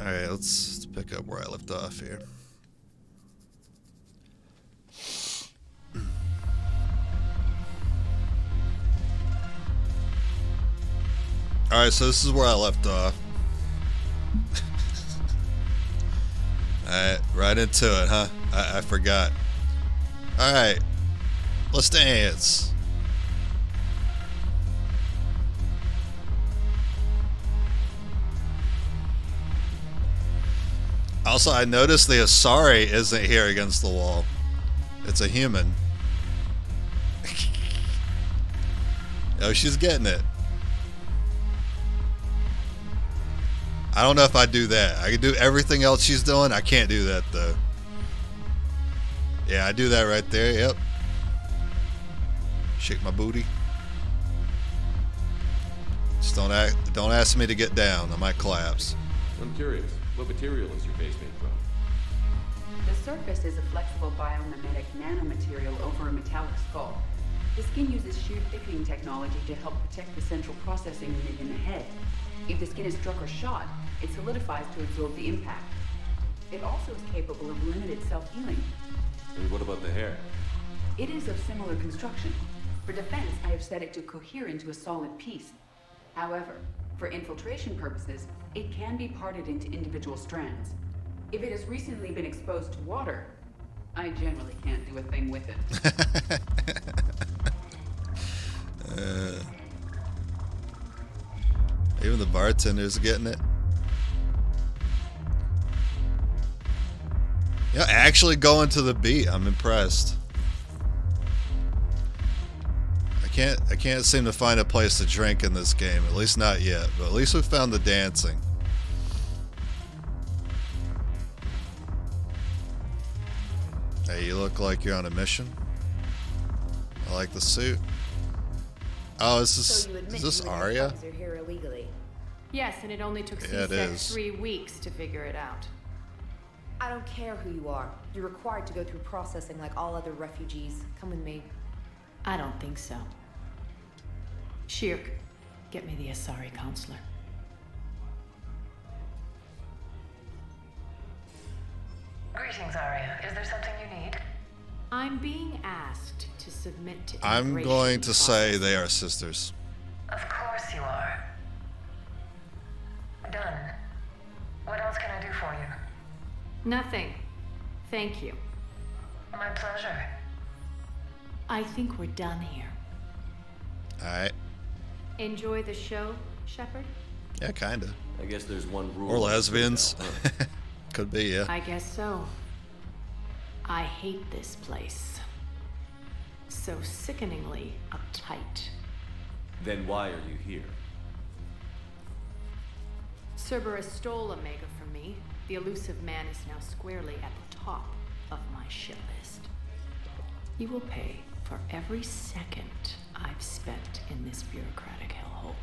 Alright, let's pick up where I left off here. Alright, so this is where I left off. Alright, right into it, huh? I forgot. Alright, let's dance. Also, I noticed the Asari isn't here against the wall. It's a human. Oh, she's getting it. I don't know if I do that. I can do everything else she's doing. I can't do that though. Yeah, I do that right there. Yep. Shake my booty. Just don't ask me to get down. I might collapse. I'm curious. What material is your base made from? The surface is a flexible biomimetic nanomaterial over a metallic skull. The skin uses shear thickening technology to help protect the central processing unit in the head. If the skin is struck or shot, it solidifies to absorb the impact. It also is capable of limited self-healing. And what about the hair? It is of similar construction. For defense, I have set it to cohere into a solid piece. However, for infiltration purposes, it can be parted into individual strands. If it has recently been exposed to water, I generally can't do a thing with it. Even the bartender's getting it. Yeah, actually going to the beat. I'm impressed. I can't seem to find a place to drink in this game, at least not yet, but at least we found the dancing. Hey, you look like you're on a mission. I like the suit. Oh, is this Arya? Are here illegally. Yes, and it only took Yeah, it CSEC is. 3 weeks to figure it out. I don't care who you are. You're required to go through processing like all other refugees. Come with me. I don't think so. Shirk, get me the Asari counselor. Greetings, Arya. Is there something you need? I'm being asked to submit to I'm immigration going to say process. they are sisters. Of course you are. Done. What else can I do for you? Nothing. Thank you. My pleasure. I think we're done here. Alright. Enjoy the show, Shepard? Yeah, kinda. I guess there's one rule. Or lesbians. Now, huh? Could be, yeah. I guess so. I hate this place. So sickeningly uptight. Then why are you here? Cerberus stole Omega from me. The elusive man is now squarely at the top of my shit list. You will pay for every second I've spent in this bureaucratic hellhole.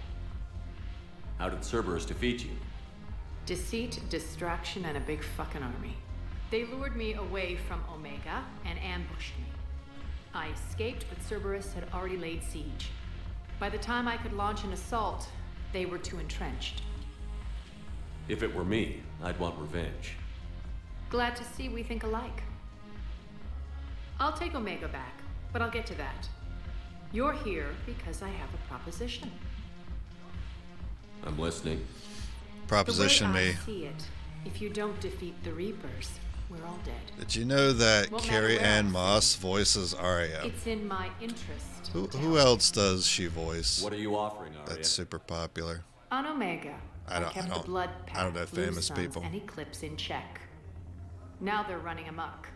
How did Cerberus defeat you? Deceit, distraction, and a big fucking army. They lured me away from Omega and ambushed me. I escaped, but Cerberus had already laid siege. By the time I could launch an assault, they were too entrenched. If it were me, I'd want revenge. Glad to see we think alike. I'll take Omega back, but I'll get to that. You're here because I have a proposition. I'm listening. Proposition the way me. I see it, if you don't defeat the Reapers, we're all dead. Did you know that Won't matter Carrie where Ann I Moss voices Arya? It's in my interest. Who else does she voice? What are you offering, Arya? That's super popular. On Omega, I don't- kept I the don't- Blood I Pact, don't know Blue famous Suns, people. and Eclipse in check. Now they're running amok.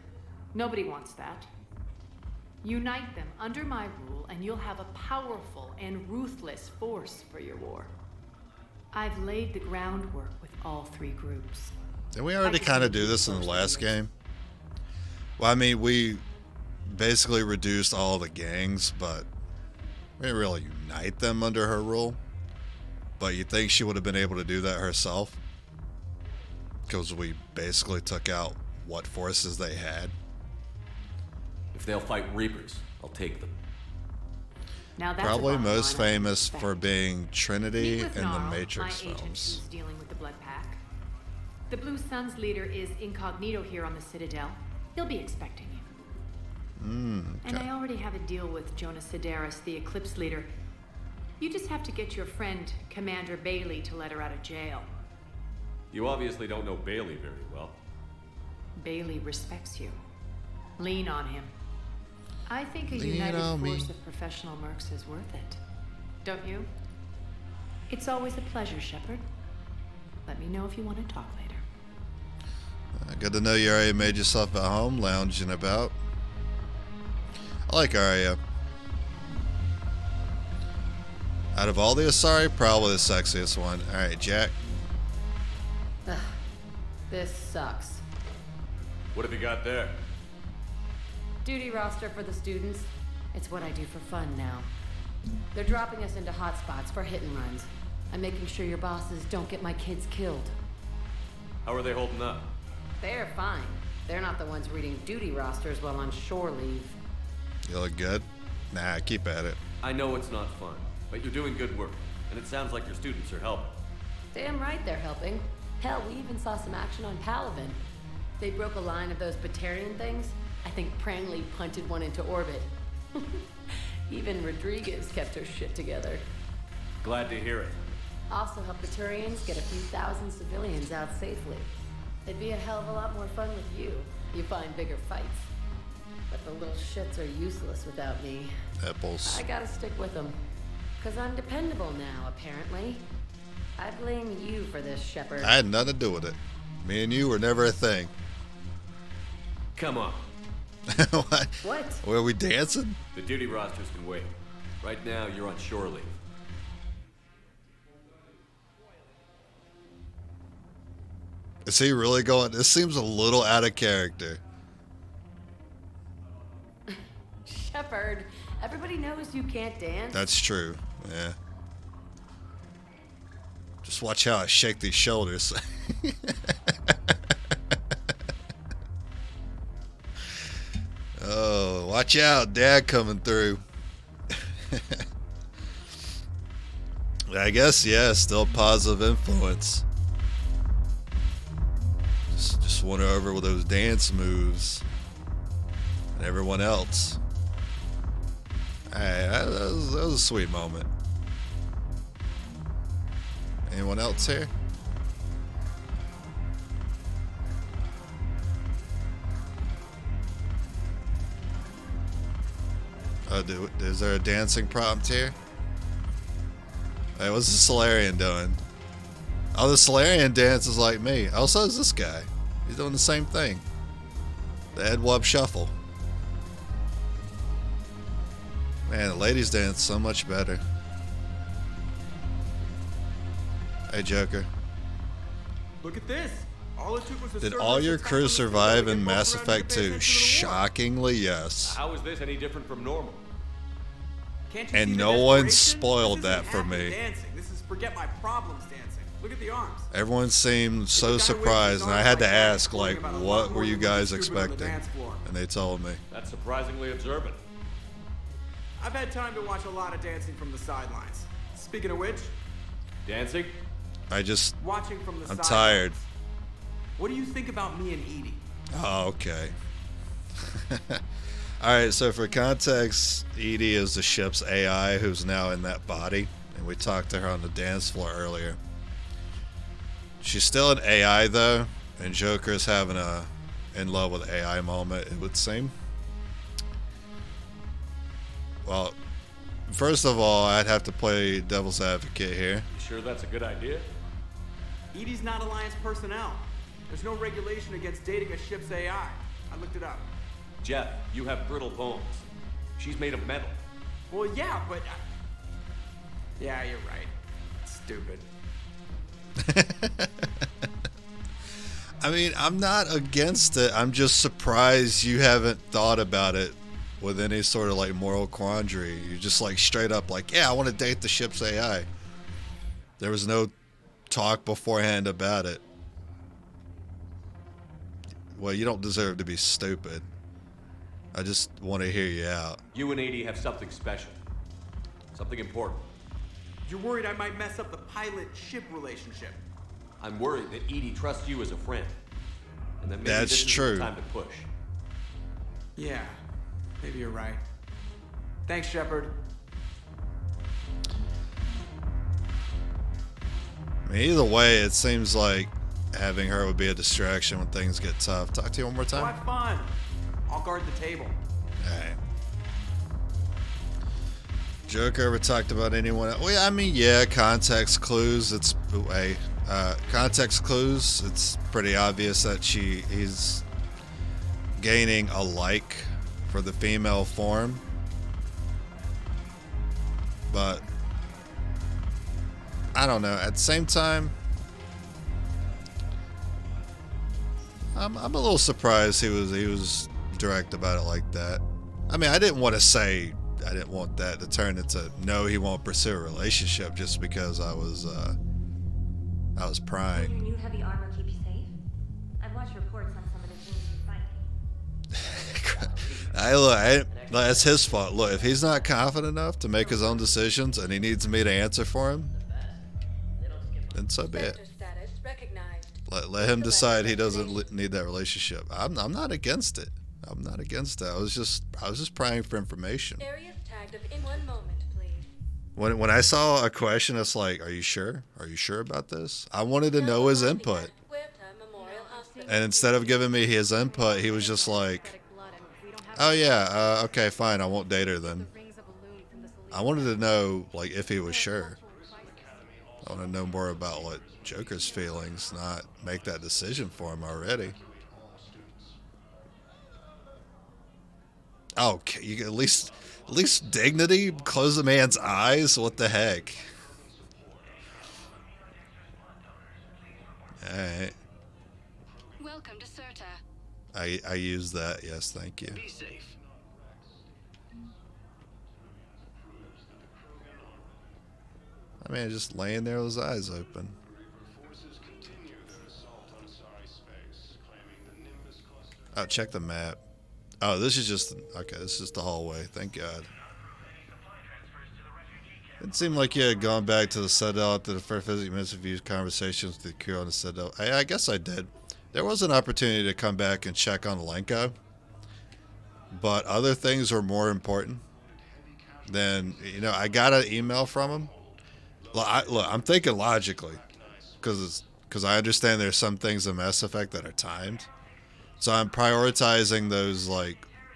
Nobody wants that. Unite them under my rule, and you'll have a powerful and ruthless force for your war. I've laid the groundwork with all 3 groups. Didn't we already I just kind of need do to this in the push last limits. game? Well, I mean, we basically reduced all the gangs, but we didn't really unite them under her rule. But you think she would have been able to do that herself? Because we basically took out what forces they had. If they'll fight Reapers, I'll take them. Now that's Probably a bottom most line I famous respect. for being Trinity Meet with in the Gnarl, Matrix my agent films. who's dealing with the Blood Pack. The Blue Suns leader is incognito here on the Citadel. He'll be expecting you. And I already have a deal with Jonas Sedaris, the Eclipse leader. You just have to get your friend, Commander Bailey, to let her out of jail. You obviously don't know Bailey very well. Bailey respects you. Lean on him. I think a Lean united on me. force of professional mercs is worth it. Don't you? It's always a pleasure, Shepard. Let me know if you want to talk later. Good to know you already made yourself at home, lounging about. I like Arya. Out of all the Asari, probably the sexiest one. Alright, Jack. Ugh, this sucks. What have you got there? Duty roster for the students. It's what I do for fun now. They're dropping us into hotspots for hit and runs. I'm making sure your bosses don't get my kids killed. How are they holding up? They're fine. They're not the ones reading duty rosters while on shore leave. You look good? Nah, keep at it. I know it's not fun, but you're doing good work, and it sounds like your students are helping. Damn right they're helping. Hell, we even saw some action on Palaven. They broke a line of those Batarian things. I think Prangley punted one into orbit. Even Rodriguez kept her shit together. Glad to hear it. Also help Batarians get a few thousand civilians out safely. It'd be a hell of a lot more fun with you. You find bigger fights. But the little shits are useless without me. Apples. I gotta stick with them. 'Cause I'm dependable now, apparently. I blame you for this, Shepard. I had nothing to do with it. Me and you were never a thing. Come on. What? What? Were we dancing? The duty rosters can wait. Right now, you're on shore leave. Is he really going? This seems a little out of character. Shepard, everybody knows you can't dance. That's true. Yeah. Just watch how I shake these shoulders. Oh, watch out, Dad coming through. I guess, yeah, still positive influence. Just went over with those dance moves. And everyone else. Hey, that was a sweet moment. Anyone else here? Is there a dancing prompt here? Hey, what's the Solarian doing? Oh, the Solarian dances like me. Oh, so is this guy. He's doing the same thing. The Ed Wub Shuffle. Man, the ladies dance so much better. Hey, Joker. Look at this. All it took was a Did Cerberus all your attack crew on the survive Citadel in to get Mass both around Effect to pay 2? attention to the war. Shockingly, yes. How is this any different from normal? Can't you And see the no one desperation? spoiled This isn't that for happy me. Dancing. This is forget my problems dancing. Look at the arms. Everyone seemed so If a guy waves surprised, his and I arms had to like that, ask, he's like, about a lot what more were you than the guys stupid on the expecting? dance floor. And they told me. That's surprisingly observant. I've had time to watch a lot of dancing from the sidelines. Speaking of which, Dancing? watching from the I'm sidelines. tired. What do you think about me and Edie? Oh, okay. Alright, so for context, Edie is the ship's AI who's now in that body, and we talked to her on the dance floor earlier. She's still an AI though, and Joker's having a in love with AI moment, it would seem. Well, first of all, I'd have to play devil's advocate here. You sure that's a good idea? Edie's not Alliance personnel. There's no regulation against dating a ship's AI. I looked it up. Jeff, you have brittle bones. She's made of metal. Well, yeah, but... Yeah, you're right. Stupid. I mean, I'm not against it. I'm just surprised you haven't thought about it with any sort of like moral quandary. You're just like straight up like, yeah, I want to date the ship's AI. There was no talk beforehand about it. Well, you don't deserve to be stupid. I just want to hear you out. You and Edie have something special. Something important. You're worried I might mess up the pilot-ship relationship. I'm worried that Edie trusts you as a friend. And that maybe That's this isn't true. the time to push. Yeah, maybe you're right. Thanks, Shepard. I mean, either way, it seems like having her would be a distraction when things get tough. Talk to you one more Go time. have fun. I'll guard the table. Alright. Joker ever talked about anyone else? Well, yeah, I mean, yeah, context clues. It's context clues. It's pretty obvious that he's gaining a like for the female form, but I don't know. At the same time, I'm a little surprised he was direct about it like that. I mean, I didn't want to say I didn't want that to turn into no, he won't pursue a relationship just because I was prying. Your new heavy armor keep you safe? I've watched reports on some of the things you fight. That's his fault. Look, if he's not confident enough to make his own decisions and he needs me to answer for him, then so be it. Status recognized. Let him decide he doesn't need that relationship. I'm not against it. I'm not against it. I was just prying for information. Areas tagged in 1 moment, please. When I saw a question, it's like, are you sure? Are you sure about this? I wanted to know his input. And instead of giving me his input, he was just like, oh yeah, okay, fine, I won't date her then. I wanted to know, like, if he was sure. I want to know more about what Joker's feelings, not make that decision for him already. Oh, you at least dignity. Close the man's eyes. What the heck? All right. Welcome to Serta. I use that. Yes, thank you. Be safe. I mean, just laying there with his eyes open. Oh, check the map. Oh, this is just okay. This is the hallway. Thank God. It seemed like you had gone back to the Citadel after the first 50 minutes of your conversations with the crew on the Citadel. I guess I did. There was an opportunity to come back and check on Lenko, but other things were more important than, I got an email from him. Look, I'm thinking logically, because I understand there's some things in Mass Effect that are timed. So I'm prioritizing those, like,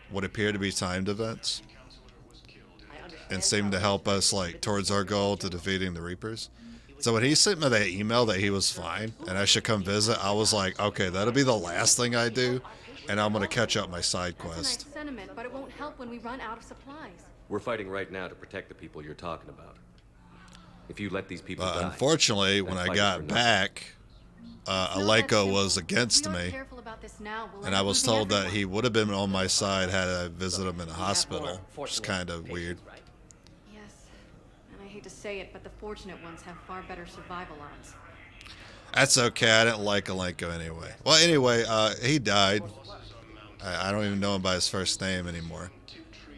what appear to be timed events and seem to help us, like, towards our goal to defeating the Reapers. So when he sent me that email that he was fine and I should come visit, I was like, okay, that'll be the last thing I do, and I'm going to catch up my side quest. That's a nice sentiment, but it won't help when we run out of supplies. We're fighting right now to protect the people you're talking about. If you let these people die... Unfortunately, when I got back... Aleko was against me, and I was told that he would have been on my side had I visited him in a hospital, which is kind of weird. Yes, and I hate to say it, but the fortunate ones have far better survival odds. That's okay. I didn't like Aleko anyway. Well, anyway, he died. I don't even know him by his first name anymore.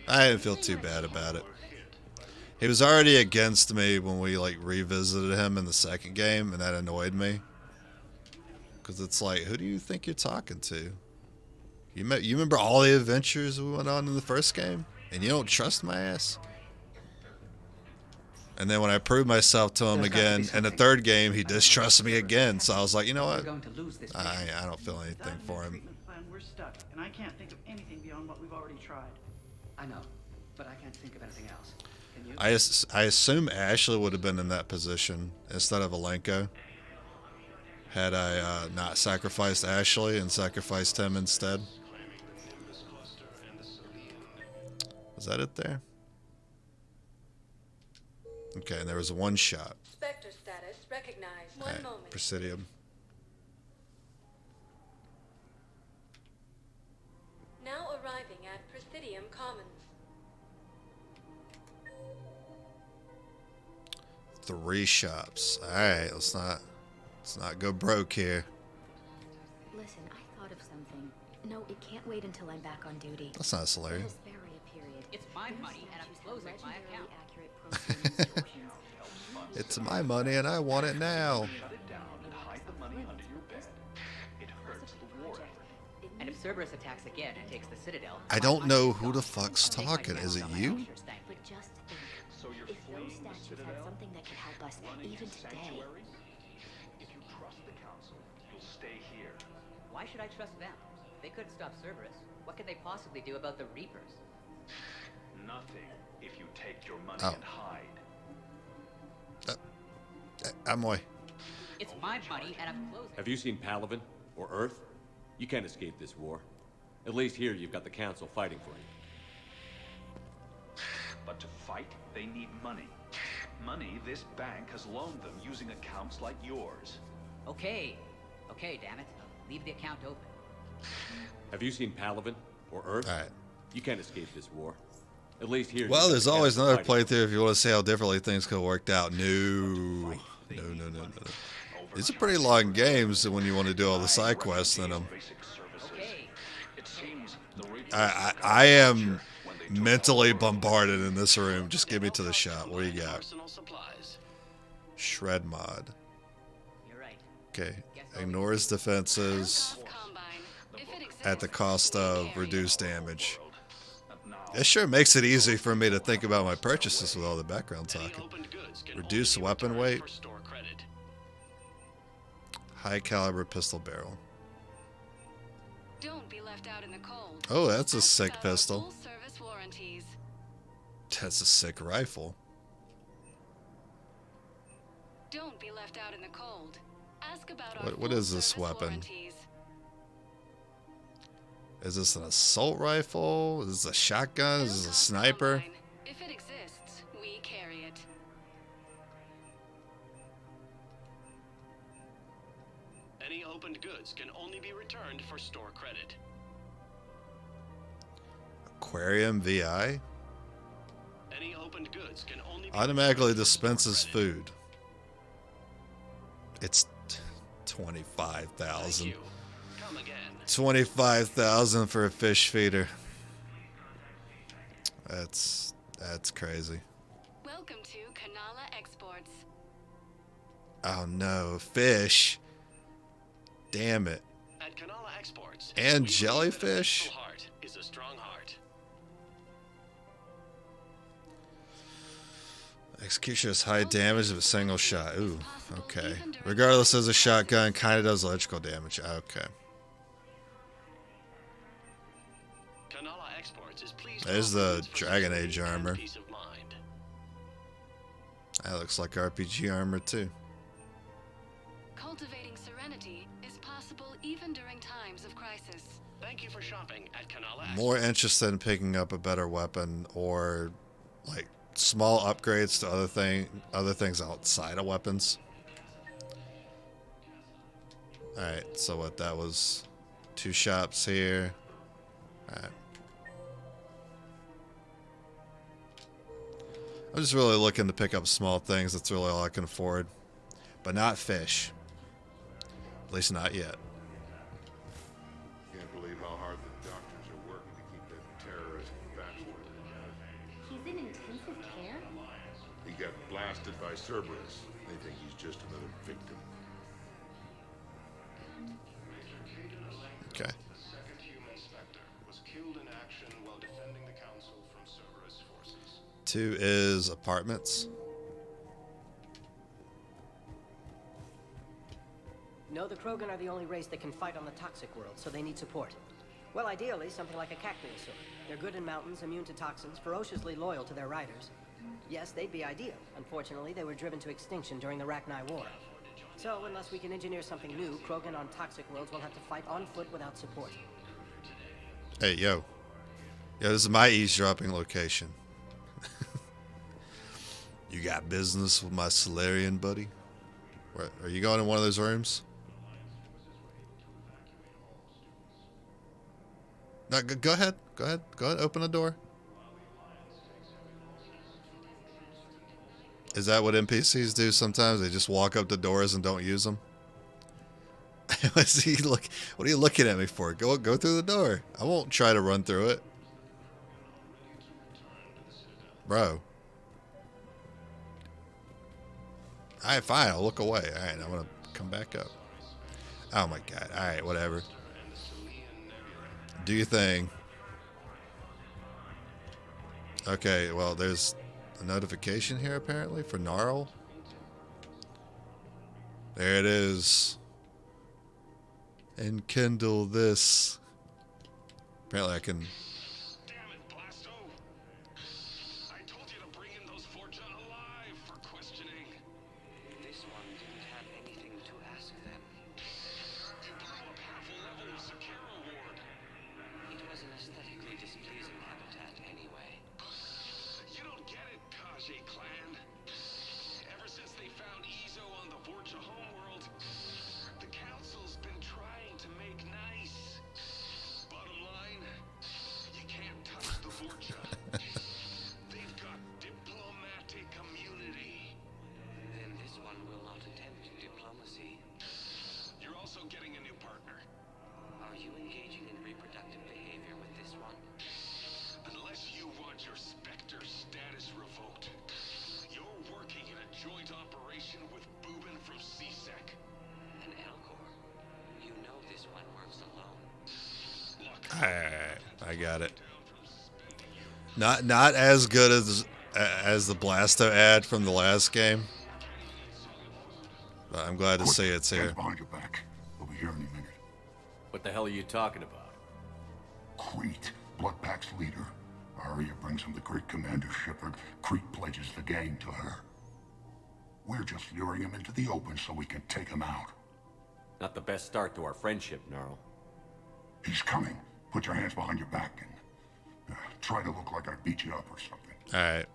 I didn't feel too bad about it. He was already against me when we revisited him in the second game, and that annoyed me. Because it's like, who do you think you're talking to? You remember all the adventures we went on in the first game? And you don't trust my ass? And then when I proved myself to him again in the third game, he distrusted me again. So I was like, you know what? I don't feel anything for him. We're stuck, and I can't think of anything beyond what we've already tried. I know, but I can't think of anything else. Can you? I assume Ashley would have been in that position instead of Alenko. Had I not sacrificed Ashley and sacrificed him instead. Was that it there? Okay, and there was one shot. Spectre status recognized. One Alright, moment. Presidium. Now arriving at Presidium Commons. 3 shops. Alright, let's not go broke here. Listen, I thought of something. No, it can't wait until I'm back on duty. That's not hilarious. It's my money and I'm closing my account. It's my money and I want it now. And if Cerberus attacks again and takes the Citadel, I don't know who the fuck's talking. Is it you? But just think, if those statues had something that could help us, even today. If you trust the Council, you'll stay here. Why should I trust them? They couldn't stop Cerberus. What could they possibly do about the Reapers? Nothing if you take your money Oh. and hide. Amoy. It's my money, and I'm closing. Have you seen Palaven or Earth? You can't escape this war. At least here you've got the Council fighting for you. But to fight, they need money. Money this bank has loaned them using accounts like yours. Okay, damn it. Leave the account open. Have you seen Palaven or Earth? All right. You can't escape this war. At least here. Well, you've there's got the always Council another fighting for playthrough if you want to see how differently things could have worked out. No. These are pretty long games when you want to do all the side quests in them. I am mentally bombarded in this room. Just give me to the shot. What do you got? Shred mod. Okay. Ignores defenses at the cost of reduced damage. That sure makes it easy for me to think about my purchases with all the background talking. Reduce weapon weight. High caliber pistol barrel. Don't be left out in the cold. Oh, that's a sick pistol. Full service warranties. That's a sick rifle. Don't be left out in the cold. Ask about our What is this weapon? warranties. Is this an assault rifle? Is this a shotgun? Is this a sniper? If it exists, we carry it. Any opened goods can only be returned for store credit. Aquarium VI? Any opened goods can only be Automatically dispenses food. It's 25,000. 25,000 for a fish feeder. That's crazy. Welcome to Kanala Exports. Oh no, fish. Damn it. At Kanala Exports. And we believe that a jellyfish? faithful heart is a strong heart. Execution is high damage of a single shot. Ooh, okay. Regardless as a shotgun, kind of does electrical damage. Okay. Kanala Exports is pleased. There's the Dragon Age armor. Peace of mind. That looks like RPG armor too. Cultivating serenity is possible even during times of crisis. Thank you for shopping at Kanala. More interested in picking up a better weapon or like small upgrades to other things outside of weapons. Alright, so what that was 2 shops here. Alright. I'm just really looking to pick up small things. That's really all I can afford. But not fish. At least not yet. Can't believe how hard the doctors are working to keep that terrorist bachelor. He's in intensive care? He got blasted by Cerberus. They think he's just another victim. Okay. The second human Spectre was killed in action while defending the Council from Cerberus forces. 2 is apartments. No, the Krogan are the only race that can fight on the toxic world, so they need support. Well, ideally, something like a Cacneosaur. They're good in mountains, immune to toxins, ferociously loyal to their riders. Yes, they'd be ideal. Unfortunately, they were driven to extinction during the Rachni War. So, unless we can engineer something new, Krogan on toxic worlds will have to fight on foot without support. Hey, yo. Yo, this is my eavesdropping location. You got business with my Solarian buddy? Where, are you going in one of those rooms? No, go ahead. Go ahead. Go ahead. Open the door. Is that what NPCs do sometimes? They just walk up to doors and don't use them? What are you looking at me for? Go through the door. I won't try to run through it. Bro. Alright, fine. I'll look away. Alright, I'm going to come back up. Oh my god. Alright, whatever. Do your thing. Okay, well, there's a notification here apparently for Gnarl. There it is. Enkindle this. Apparently I can... Damn it, Blasto! I told you to bring in those Forja alive for questioning. This one didn't have anything to ask them. You blew up half a level of Zakera Ward. It was an aesthetically displeasing habitat anyway. You don't get it, Kaji clan. Ever since they found Izo on the Forja homeworld, the Council's been trying to make nice. Bottom line, you can't touch the Forja. They've got diplomatic immunity. Then this one will not attempt diplomacy. You're also getting a new partner. Are you engaging in reproductive behavior with this one? Unless you want your Spectre status revoked, you're working in a joint operation with Boobin from CSEC. An Elcor. You know this one works alone. Alright, I got it. Not as good as the Blasto ad from the last game. But I'm glad to see it's here. Behind your back. We'll be here any minute. What the hell are you talking about? Crete, Bloodpack's leader. Arya brings him the great Commander Shepard. Crete pledges the gang to her. We're just luring him into the open so we can take him out. Not the best start to our friendship, Gnarl. He's coming. Put your hands behind your back and try to look like I beat you up or something. Alright.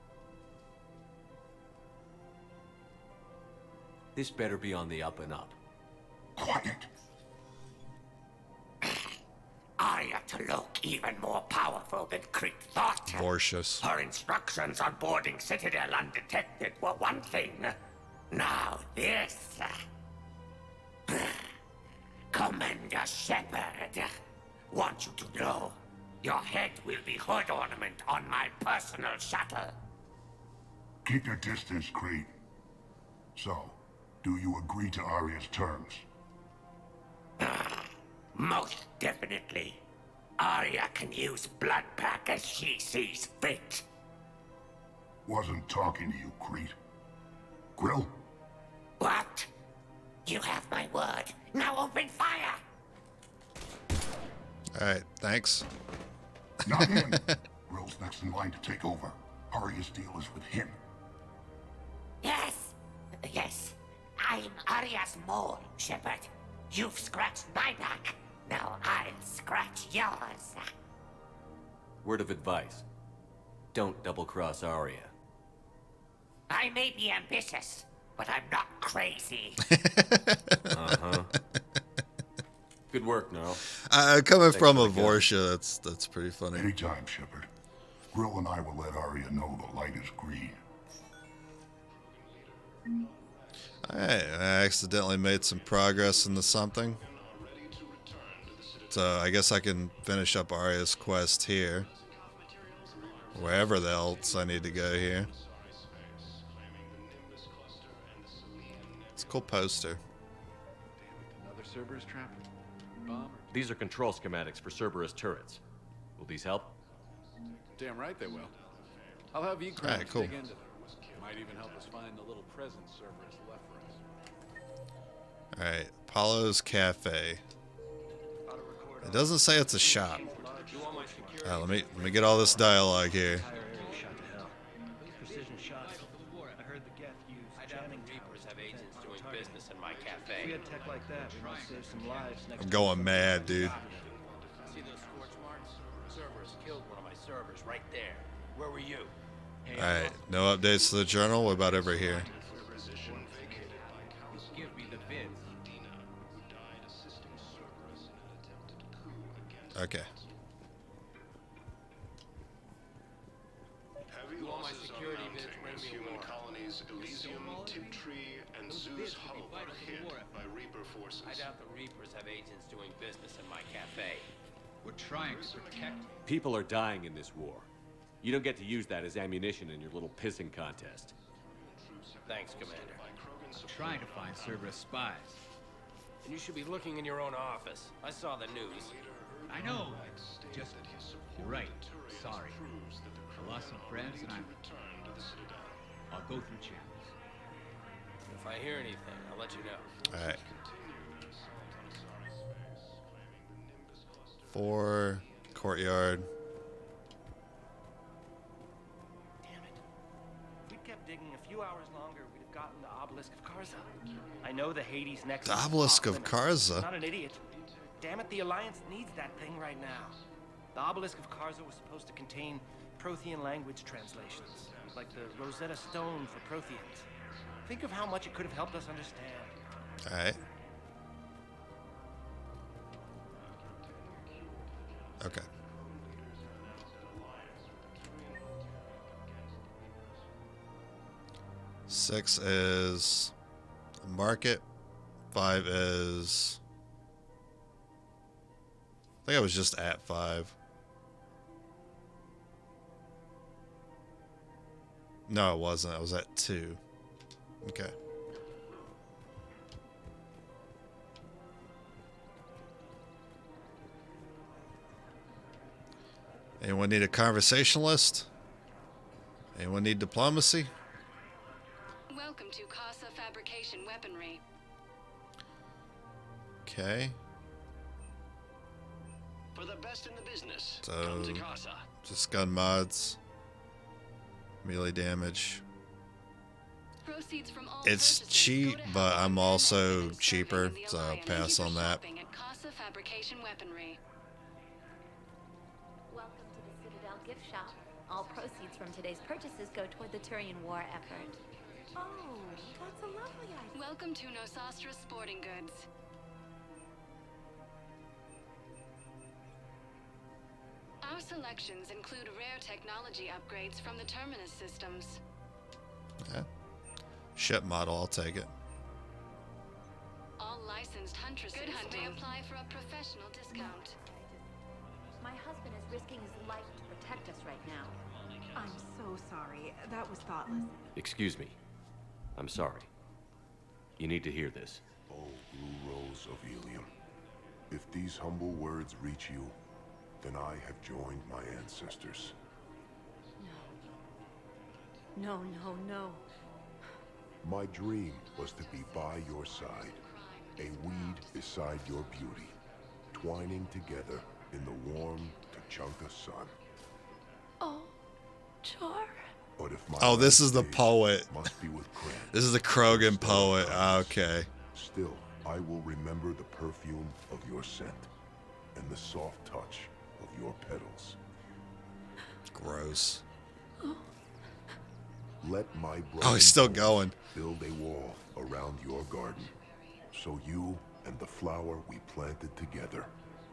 This better be on the up and up. Quiet. Arya to look even more powerful than Crete thought. Vortius. Her instructions on boarding Citadel undetected were one thing. Now this. Commander Shepard, want you to know, your head will be hood ornament on my personal shuttle. Keep your distance, Crete. So, do you agree to Arya's terms? Most definitely. Arya can use Bloodpack as she sees fit. Wasn't talking to you, Crete. Grill? What? You have my word. Now open fire! Alright, thanks. Not him. Grill's next in line to take over. Arya's deal is with him. Yes. Yes. I'm Arya's mole, Shepard. You've scratched my back. Now I'll scratch yours. Word of advice. Don't double-cross Arya. I may be ambitious, but I'm not crazy. Uh-huh. Good work, Gnarl. Coming Thanks from for a the gun. Vortia, that's pretty funny. Anytime, Shepard. Grill and I will let Arya know the light is green. Alright, I accidentally made some progress into something. So I guess I can finish up Arya's quest here. Wherever else I need to go here. It's a cool poster. Another Cerberus trap? Bomb? These are control schematics for Cerberus turrets. Will these help? Damn right they will. I'll have you Alright, cool. dig into them. Might even help us find the little present Cerberus left for us. Alright, Apollo's Cafe. It doesn't say it's a shop. Let me get all this dialogue here. Precision shots. I heard the Geth use jamming Reapers have agents doing business in my cafe. If we had tech like that, we might save some lives next I'm going mad, dude. See those scorch marks? Cerberus killed one of my servers right there. Where were you? Alright, no updates to the journal. What about over here? Give me the vids. Okay. Heavy You want my losses security are mounting bits, as bring me human war. colonies Elysium, Tiptree, and Zeus Hope are hit by Reaper forces. I doubt the Reapers have agents doing business in my cafe. We're trying to protect. People are dying in this war. You don't get to use that as ammunition in your little pissing contest. Thanks, Commander. Trying to find Cerberus spies. And you should be looking in your own office. I saw the news. I know. Just, you're right. Sorry. I lost some friends and I'll go through channels. If I hear anything, I'll let you know. All right. 4 courtyard. If we'd kept digging a few hours longer, we'd have gotten the Obelisk of Karza. I know the Hades nexus. The Obelisk of Karza? I'm not an idiot. Damn it, the Alliance needs that thing right now. The Obelisk of Karza was supposed to contain Prothean language translations, like the Rosetta Stone for Protheans. Think of how much it could have helped us understand. All right. Okay. Six is market. 5 is. I think I was just at 5. No, I wasn't. I was at 2. Okay. Anyone need a conversationalist? Anyone need diplomacy? Welcome to Casa Fabrication Weaponry. Okay. For the best in the business, So, come to Casa. just gun mods. Melee damage. Proceeds from all It's purchases cheap, go to but help I'm women also serving cheaper, the so I'll Alliance. pass on that. Shopping at Casa Fabrication Weaponry. Welcome to the Citadel gift shop. All proceeds from today's purchases go toward the Turian war effort. Oh, that's a lovely idea. Welcome to Nosastra Sporting Goods. Our selections include rare technology upgrades from the Terminus systems. Okay. Ship model, I'll take it. All licensed huntresses may apply for a professional discount. My husband is risking his life to protect us right now. I'm so sorry. That was thoughtless. Excuse me. I'm sorry. You need to hear this. Oh, Blue Rose of Ilium. If these humble words reach you, then I have joined my ancestors. No, no, no. My dream was to be by your side, a weed beside your beauty, twining together in the warm Tuchanka sun. Oh, Char. But if my Oh, this is the last days poet. must be with Kran, This is the Krogan poet. Okay. still, I will remember the perfume of your scent and the soft touch of your petals. Gross. Let my Oh, he's still broken going. build a wall around your garden, so you and the flower we planted together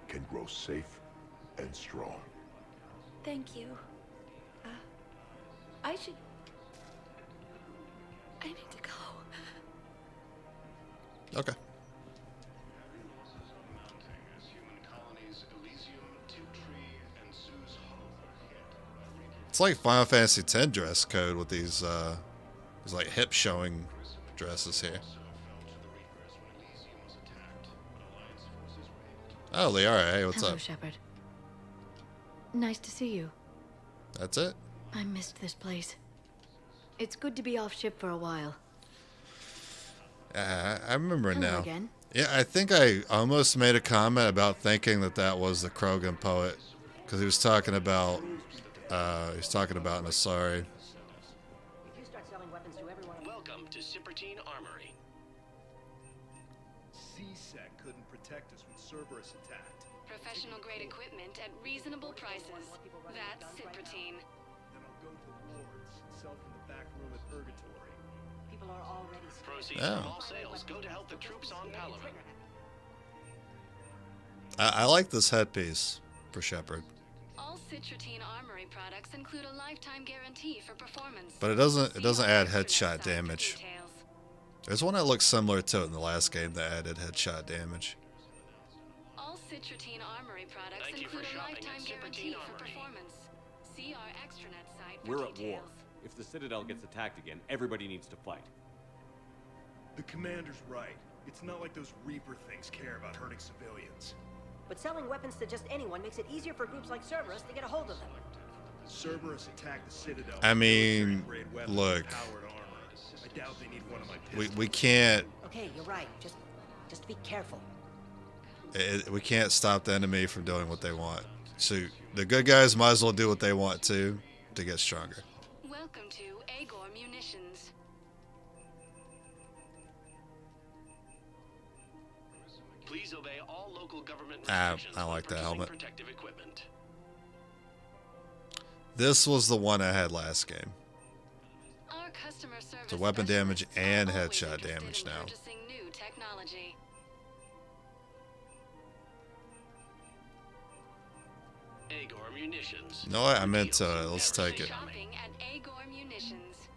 can grow safe and strong. Thank you. I should... I need to go. Okay. It's like Final Fantasy X dress code with these like hip showing dresses here. Oh, Liara, hey, what's Hello, up? Shepard. Nice to see you. That's it? I missed this place. It's good to be off ship for a while. I remember Hello now. again. Yeah, I think I almost made a comment about thinking that that was the Krogan poet, because he was talking about Nasari. If you start selling weapons to everyone... Welcome to Cipertine Armory. CSEC couldn't protect us when Cerberus attacked. Professional grade equipment at reasonable prices. That's Cipertine. Then I'll go to the wards and sell from the back room at Purgatory. People are already... Proceeds Oh. from all sales go to help the troops on Palaven. I like this headpiece for Shepard, All Citrotine Armory products include a lifetime guarantee for performance. but it doesn't add headshot damage. Details. There's one that looks similar to it in the last game that added headshot damage. All Citrotine Armory products Thank you for include a shopping lifetime at guarantee Citrotine for Armory. performance. See our extranet site for We're at war. details. If the Citadel gets attacked again, everybody needs to fight. The commander's right. It's not like those Reaper things care about hurting civilians. but selling weapons to just anyone makes it easier for groups like Cerberus to get a hold of them. Cerberus attacked the Citadel. I mean, look, I doubt they need one of my we can't Okay, you're right. Just be careful. we can't stop the enemy from doing what they want. So the good guys might as well do what they want to get stronger. Welcome to Agor Munitions. Please obey all local government I restrictions don't like that when helmet. purchasing protective equipment. This was the one I had last game. Our customer service So weapon damage and always headshot interested damage in now. purchasing new technology. Agor Munitions. You know what? I meant to. Let's take it. Shopping at Agor Munitions.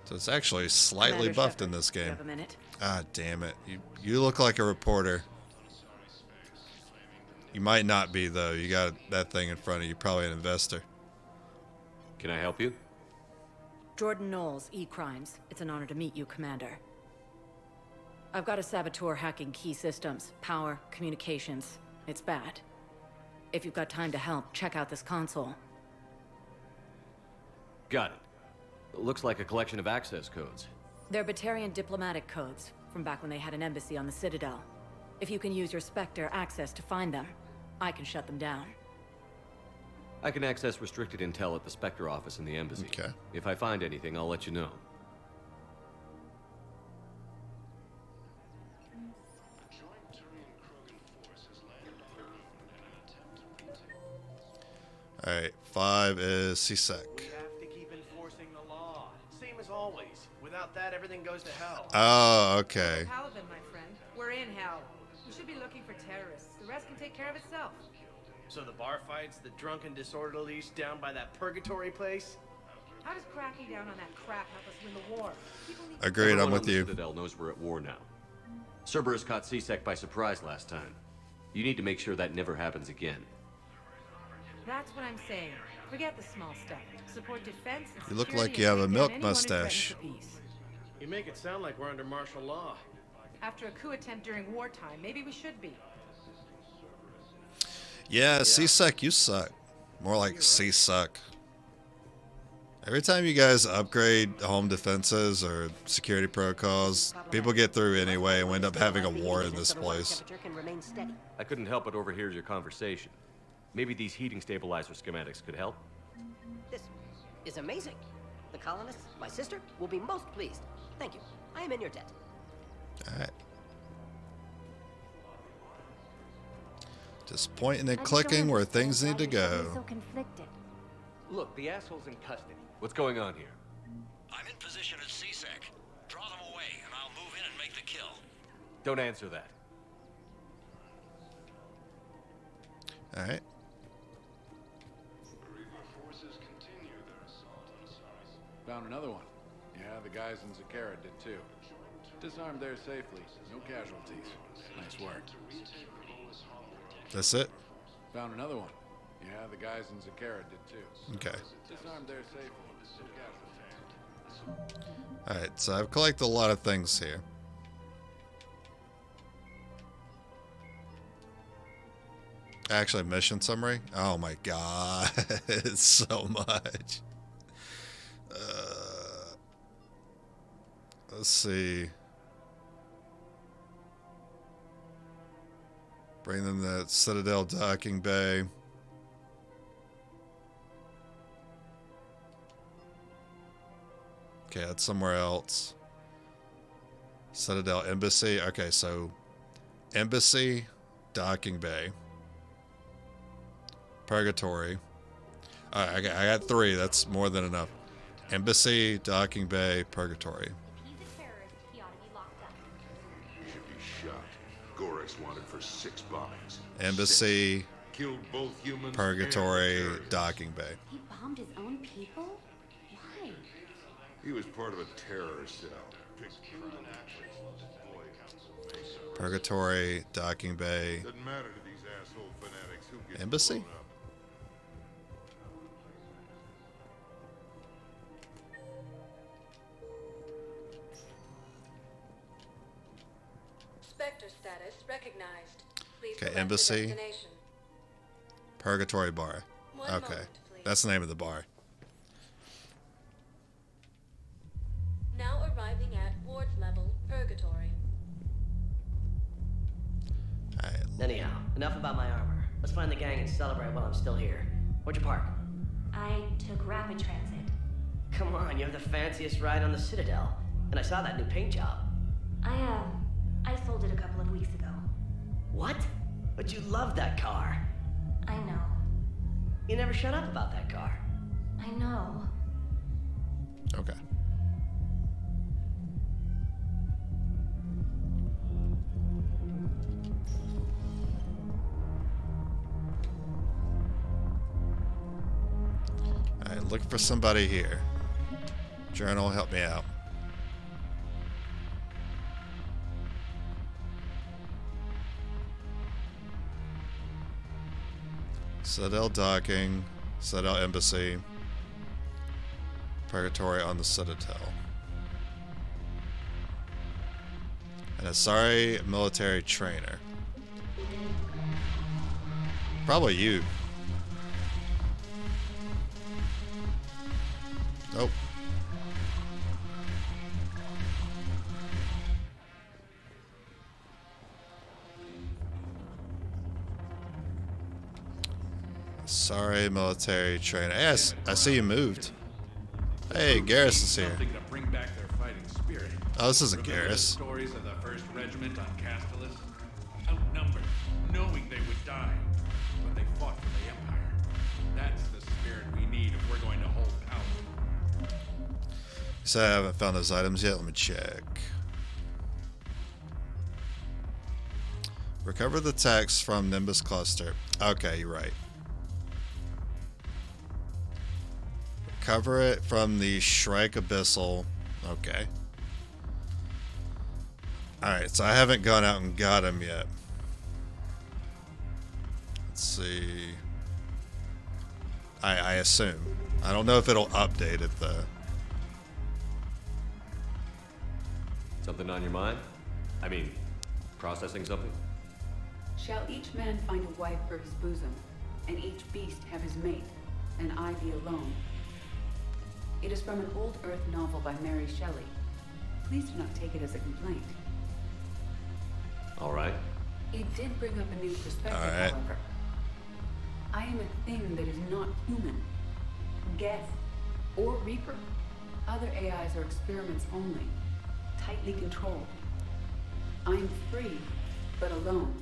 So it's actually slightly Commander buffed Shepard, in this you game. have a minute? Ah, damn it. You look like a reporter. You might not be, though. You got that thing in front of you. Probably an investor. Can I help you? Jordan Knowles, E-Crimes. It's an honor to meet you, Commander. I've got a saboteur hacking key systems, power, communications. It's bad. If you've got time to help, check out this console. Got it. Looks like a collection of access codes. They're Batarian diplomatic codes, from back when they had an embassy on the Citadel. If you can use your Spectre access to find them, I can shut them down. I can access restricted intel at the Spectre office in the embassy. Okay. If I find anything, I'll let you know. Alright, 5 is CSEC. We have to keep enforcing the law. Same as always. Without that, everything goes to hell. Oh, okay. Paladin, my friend. We're in hell. We should be looking for terrorists. The rest can take care of itself. So the bar fights, the drunken disorderlies down by that purgatory place? How does cracking down on that crap help us win the war? People need Agreed, I'm Everyone with on the you. Citadel knows we're at war now. Cerberus caught CSEC by surprise last time. You need to make sure that never happens again. That's what I'm saying. Forget the small stuff. Support defense and You look security like you and have a take down milk anyone who threatens mustache. the peace. You make it sound like we're under martial law. After a coup attempt during wartime, maybe we should be. Yeah, CSEC, you suck. More like C-suck. Every time you guys upgrade home defenses or security protocols, people get through anyway and we end up having a war in this place. Can remain steady. I couldn't help but overhear your conversation. Maybe these heating stabilizer schematics could help? This is amazing. The colonists, my sister, will be most pleased. Thank you. I am in your debt. Alright. Just pointing and clicking where things need to go. So conflicted. Look, the asshole's in custody. What's going on here? I'm in position at CSEC. Draw them away, and I'll move in and make the kill. Don't answer that. Alright. Found another one. Yeah, the guys in Zakara did too. Disarmed there safely. No casualties. Nice work. That's it? Found another one. Yeah, the guys in Zakara did too. Okay. Disarmed there safely. No casualties. Alright, so I've collected a lot of things here. Actually, mission summary? Oh my god, it's so much. Let's see. Bring them to Citadel docking bay. Okay, that's somewhere else. Citadel Embassy. Okay, so Embassy, docking bay, Purgatory. All right, I got 3. That's more than enough. Embassy, docking bay, Purgatory. He's a terrorist. He ought to be locked up. He should be shot. Gorex wanted for 6 bombings. Embassy, Killed both humans. Purgatory, and terrorists. docking bay. He bombed his own people? Why? He was part of a terror cell. Purgatory, docking bay, Doesn't matter to these asshole fanatics who gets Embassy? blown up. Spectre status recognized. Please Okay, select your Embassy. destination. Purgatory Bar. One Okay. moment, please. That's the name of the bar. Now arriving at Ward's level, Purgatory. Alright. Anyhow, enough about my armor. Let's find the gang and celebrate while I'm still here. Where'd you park? I took rapid transit. Come on, you have the fanciest ride on the Citadel. And I saw that new paint job. I sold it a couple of weeks ago. What? But you love that car. I know. You never shut up about that car. I know. Okay. Alright, looking for somebody here. Journal, help me out. Citadel docking, Citadel embassy, Purgatory on the Citadel. And a sorry military trainer. Probably you. Nope. Sorry, military trainer. Yes, I see you moved. Hey, Garrus is here. Something to bring back their fighting spirit. Oh, this isn't Remember the Garrus. stories of the 1st Regiment on Castellus? Outnumbered, knowing they would die, but they fought for the Empire. That's the spirit we need if we're going to hold power. So I haven't found those items yet. Let me check. Recover the text from Nimbus Cluster. Okay, you're right. Recover it from the Shrike Abyssal. Okay. Alright, so I haven't gone out and got him yet. Let's see. I assume. I don't know if it'll update it though. Something on your mind? I mean, processing something? Shall each man find a wife for his bosom, and each beast have his mate, and I be alone? It is from an old Earth novel by Mary Shelley. Please do not take it as a complaint. All right. It did bring up a new perspective, All right. however. I am a thing that is not human. Geth or Reaper. Other AIs are experiments only, tightly controlled. I am free, but alone.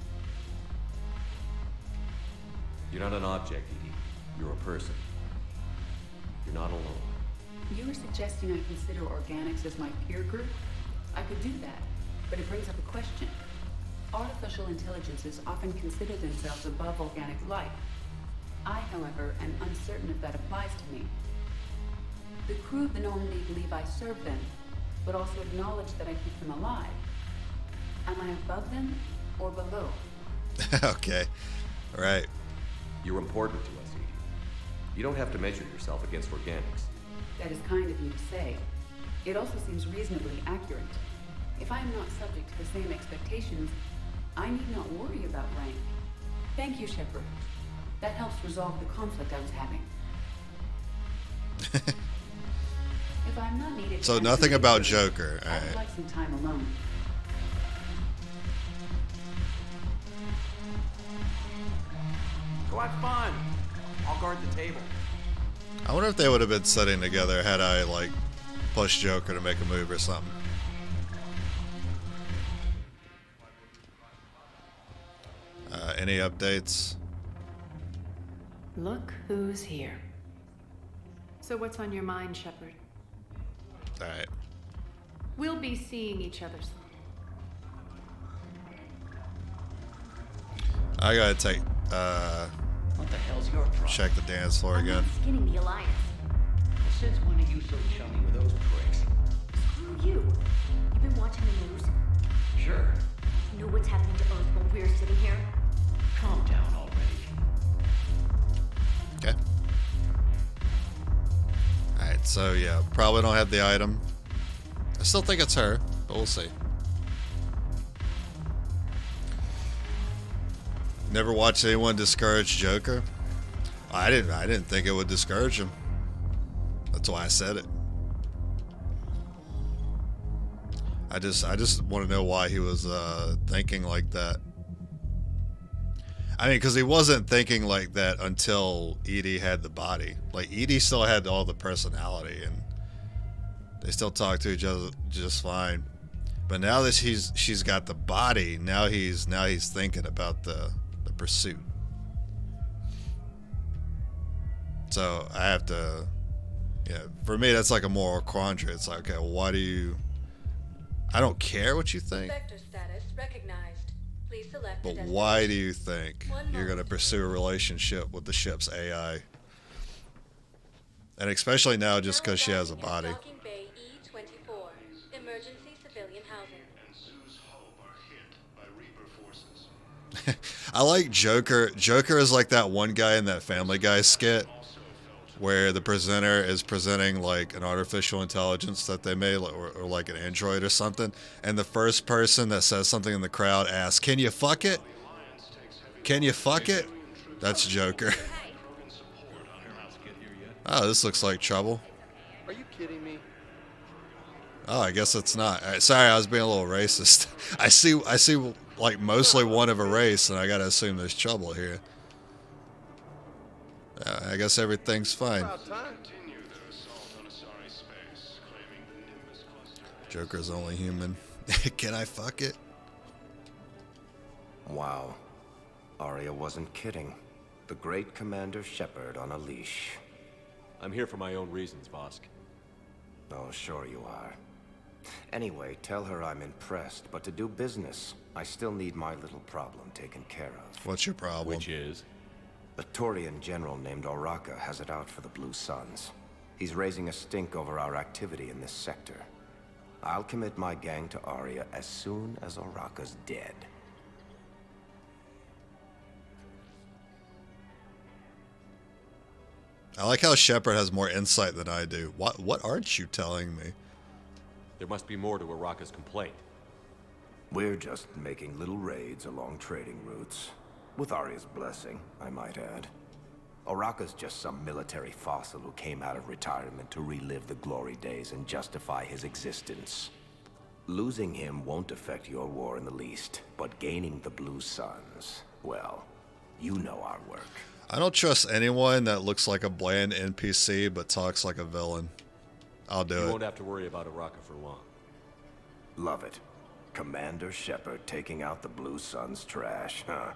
You're not an object, Edie. You're a person. You're not alone. You are suggesting I consider organics as my peer group? I could do that, but it brings up a question. Artificial intelligences often consider themselves above organic life. I, however, am uncertain if that applies to me. The crew of the Normandy believe I serve them, but also acknowledge that I keep them alive. Am I above them or below? Okay. All right. You're important to us, Edie. You don't have to measure yourself against organics. That is kind of you to say. It also seems reasonably accurate. If I am not subject to the same expectations, I need not worry about rank. Thank you, Shepard. That helps resolve the conflict I was having. If I'm not needed... So nothing about Joker. All I would right. like some time alone. Go have fun. I'll guard the table. I wonder if they would have been sitting together had I like pushed Joker to make a move or something. Any updates? Look who's here. So what's on your mind, Shepard? All right. We'll be seeing each other soon. I gotta take. What the hell's your problem? Check the dance floor again. Skinning the Alliance. Well, since when are you so chummy with those pricks? Screw you. You've been watching the news? Sure. You know what's happening to Earth while we're sitting here? Calm down already. Okay. Alright, so yeah, probably don't have the item. I still think it's her, but we'll see. Never watched anyone discourage Joker. I didn't think it would discourage him. That's why I said it. I just want to know why he was thinking like that. I mean, because he wasn't thinking like that until Edie had the body. Like, Edie still had all the personality, and they still talk to each other just fine. But now that she's got the body, now he's thinking about the pursuit. So I have to, yeah. For me, that's like a moral quandary. It's like, okay, well, why do you? I don't care what you think. Vector status recognized. Please select But a why do you think you're going to pursue a relationship with the ship's AI? And especially now, just because she has a body. Docking Bay E-24. Emergency civilian housing. I like Joker. Joker is like that one guy in that Family Guy skit where the presenter is presenting like an artificial intelligence that they made, or like an android or something, and the first person that says something in the crowd asks, "Can you fuck it? Can you fuck it?" That's Joker. Oh, this looks like trouble. Are you kidding me? Oh, I guess it's not. Sorry, I was being a little racist. I see like mostly one of a race, and I gotta assume there's trouble here. I guess everything's fine. Joker's only human. Can I fuck it? Wow. Arya wasn't kidding. The great Commander Shepard on a leash. I'm here for my own reasons, Vosk. Oh, sure you are. Anyway, tell her I'm impressed, but to do business, I still need my little problem taken care of. What's your problem? Which is? A Turian general named Oraka has it out for the Blue Suns. He's raising a stink over our activity in this sector. I'll commit my gang to Arya as soon as Oraka's dead. I like how Shepard has more insight than I do. What aren't you telling me? There must be more to Oraka's complaint. We're just making little raids along trading routes. With Arya's blessing, I might add. Oraka's just some military fossil who came out of retirement to relive the glory days and justify his existence. Losing him won't affect your war in the least, but gaining the Blue Suns, well, you know our work. I don't trust anyone that looks like a bland NPC but talks like a villain. I'll do it. You won't have to worry about Oraka for long. Love it. Commander Shepard taking out the Blue Suns trash, huh?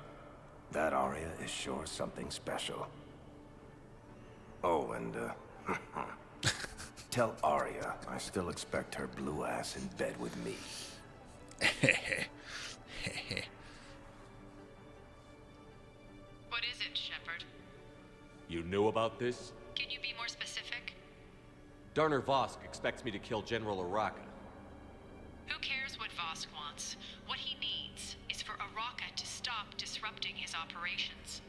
That Arya is sure something special. Oh, and, tell Arya I still expect her blue ass in bed with me. What is it, Shepard? You knew about this? Can you be more specific? Darner Vosk expects me to kill General Oraka. Who cares what Vosk wants? What he needs is for Oraka to stop disrupting his operations.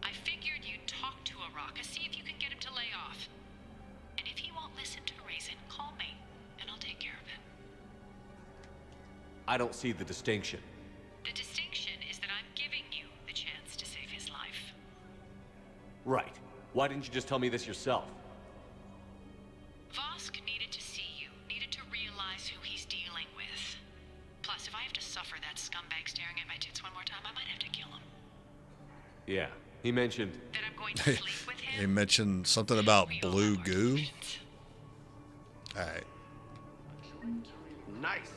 I figured you'd talk to Oraka, see if you can get him to lay off. And if he won't listen to reason, call me, and I'll take care of it. I don't see the distinction. The distinction is that I'm giving you the chance to save his life. Right. Why didn't you just tell me this yourself? Vosk needed to see you, needed to realize who he's dealing with. Plus, if I have to suffer that scumbag staring at my tits one more time, I might have to kill him. Yeah, he mentioned... That I'm going to sleep with him? He mentioned something about blue goo. Alright. Nice.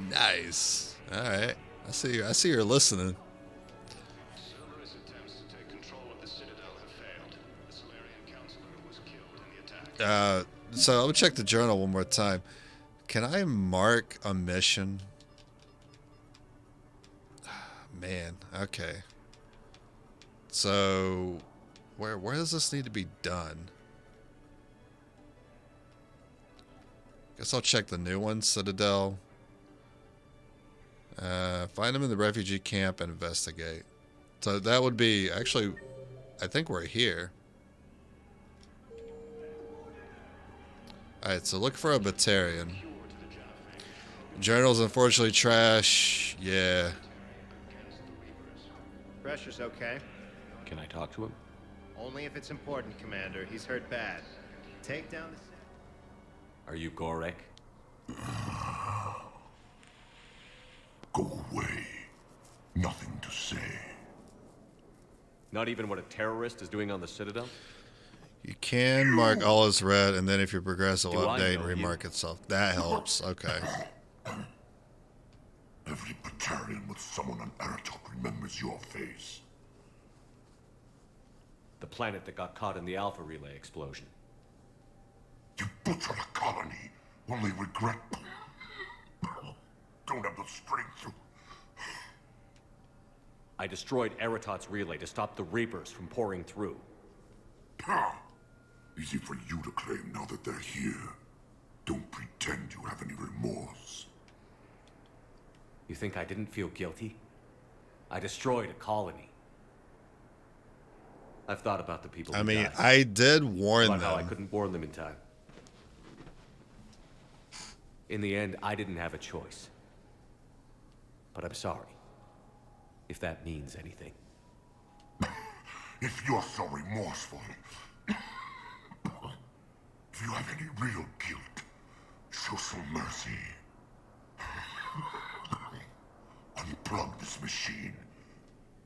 Nice. Alright. I see you're listening. Cerberus attempts to take control of the Citadel have failed. The Solarian counselor was killed in the attack. So I'll check the journal one more time. Can I mark a mission? Man, okay. So where does this need to be done? Guess I'll check the new one, Citadel. Find them in the refugee camp and investigate. So that would be, actually, I think we're here. Alright, so look for a Batarian. Journal's unfortunately trash. Yeah. Pressure's okay. Can I talk to him? Only if it's important, Commander. He's hurt bad. Take down the... Are you Gorek? Go away. Nothing to say. Not even what a terrorist is doing on the Citadel? You can mark all as red, and then if you progress, it'll Do I update and know you? remark itself. That helps. Okay. Every Batarian with someone on Aratok remembers your face. The planet that got caught in the Alpha Relay explosion. You butchered a colony. Only regret. Don't have the strength to... I destroyed Eratot's relay to stop the Reapers from pouring through. Easy for you to claim now that they're here. Don't pretend you have any remorse. You think I didn't feel guilty? I destroyed a colony. I've thought about the people I who mean, died. I did warn About how I them. couldn't warn them in time. In the end, I didn't have a choice. But I'm sorry. If that means anything. If you're so remorseful, if you have any real guilt, show some mercy. Unplug this machine.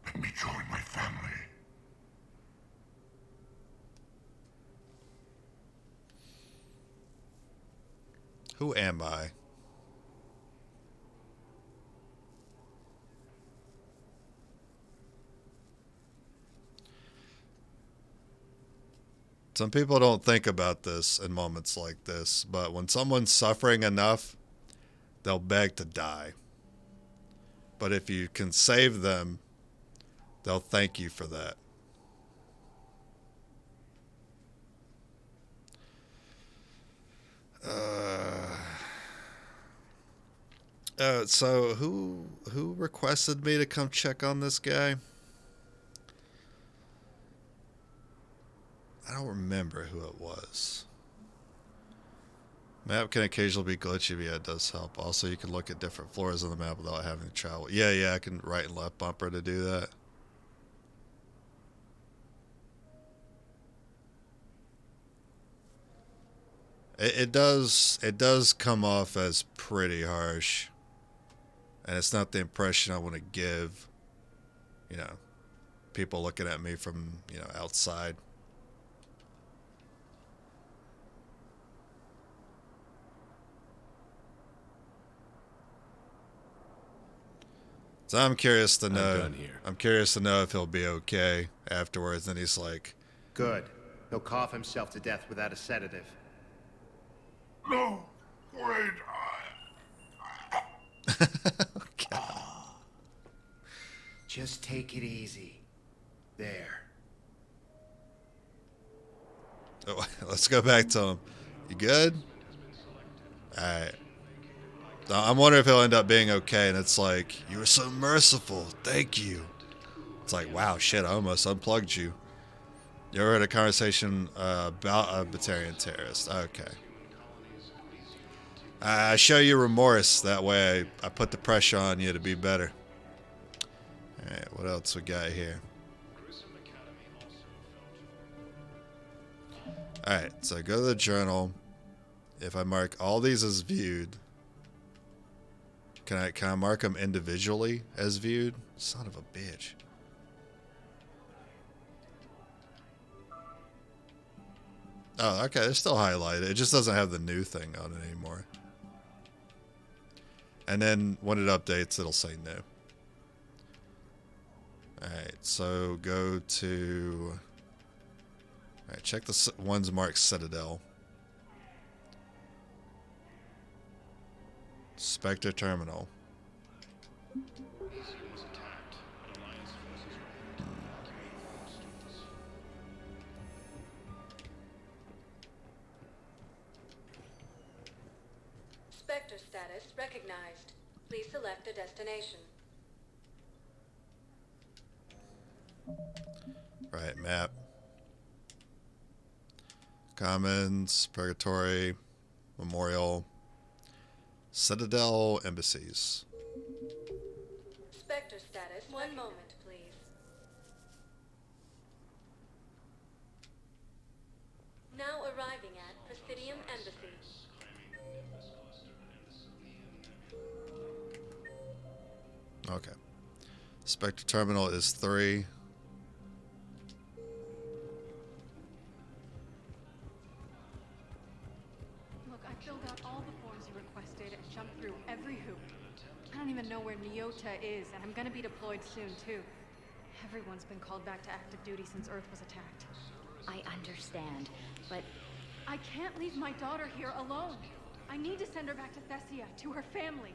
Let me join my family. Who am I? Some people don't think about this in moments like this, but when someone's suffering enough, they'll beg to die. But if you can save them, they'll thank you for that. So who requested me to come check on this guy? I don't remember who it was. Map can occasionally be glitchy, but yeah, it does help. Also, you can look at different floors on the map without having to travel. Yeah, I can right and left bumper to do that. It does come off as pretty harsh. And it's not the impression I want to give, people looking at me from, outside. So I'm curious to know. done here. I'm curious to know if he'll be okay afterwards. And he's like, Good. He'll cough himself to death without a sedative. No, wait. Just take it easy. There. oh, let's go back to him. You good? All right. I'm wondering if he'll end up being okay. And it's like, you were so merciful. Thank you. It's like, wow, shit, I almost unplugged you. You ever had a conversation about a Batarian terrorist? Okay. I show you remorse. That way I put the pressure on you to be better. Alright, what else we got here? Alright, so go to the journal. If I mark all these as viewed, can I mark them individually as viewed? Son of a bitch. Oh, okay, they're still highlighted. It just doesn't have the new thing on it anymore. And then when it updates, it'll say new. Alright, so go to... Alright, check the ones marked Citadel. Spectre Terminal. Spectre status recognized. Please select a destination. Right, map. Commons, Purgatory, Memorial, Citadel embassies. Spectre status. One moment, please. Now arriving at Presidium Embassy. Okay. Spectre terminal is 3. Look, I filled out all the forms you requested and jumped through every hoop. I don't even know where Nyota is, and I'm gonna be deployed soon, too. Everyone's been called back to active duty since Earth was attacked. I understand, but I can't leave my daughter here alone. I need to send her back to Thessia, to her family.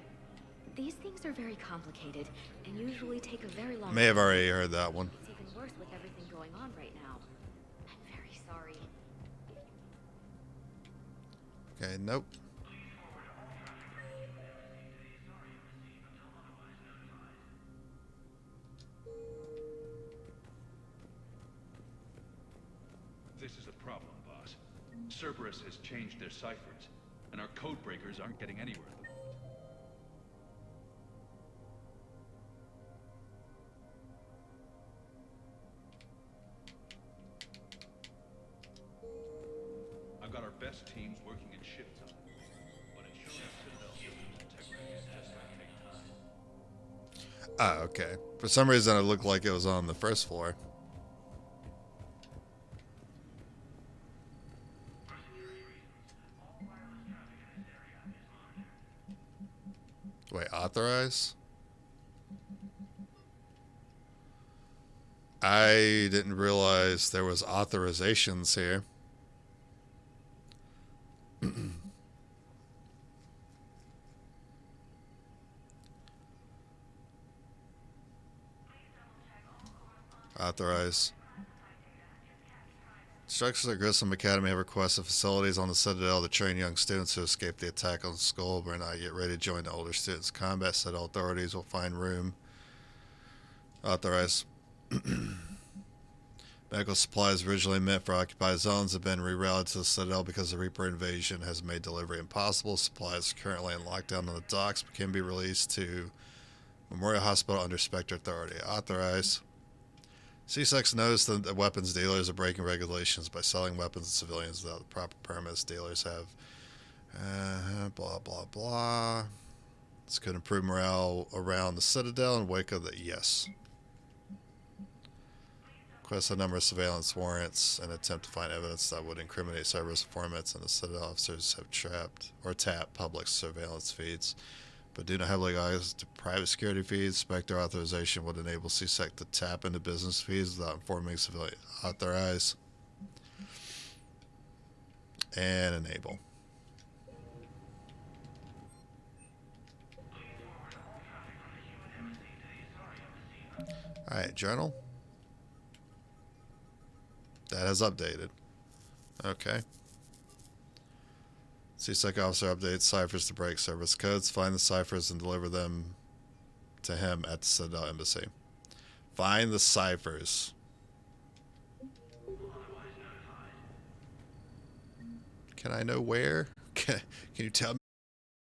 these things are very complicated and usually take a very long time. May have already heard that one. It's even worse with everything going on right now. I'm very sorry. Okay, nope. This is a problem, boss. Cerberus has changed their ciphers, and our code breakers aren't getting anywhere at the moment. I've got our best teams working in shift time, but ensuring Citadel system integrity is just gonna take time. Ah, okay. For some reason, it looked like it was on the first floor. Wait, authorize? I didn't realize there was authorizations here. Authorize. Instructors at Grissom Academy have requested facilities on the Citadel to train young students who escaped the attack on Skull but are not yet ready to join the older students' combat. Citadel authorities will find room. Authorize. Medical supplies originally meant for occupied zones have been rerouted to the Citadel because the Reaper invasion has made delivery impossible. Supplies currently in lockdown on the docks but can be released to Memorial Hospital under Spectre authority. Authorize. C6 knows that the weapons dealers are breaking regulations by selling weapons to civilians without the proper permits. Dealers have blah blah blah. This could improve morale around the Citadel and wake up that yes. Request a number of surveillance warrants and attempt to find evidence that would incriminate Cerberus informants, and the Citadel officers have trapped or tapped public surveillance feeds, but do not have legal access to private security feeds. Spectre authorization would enable CSEC to tap into business feeds without informing civilian. Authorize and enable. Alright, journal. That has updated. Okay. CSEC officer updates ciphers to break Cerberus codes. Find the ciphers and deliver them to him at the Citadel Embassy. Find the ciphers. Can I know where? Can you tell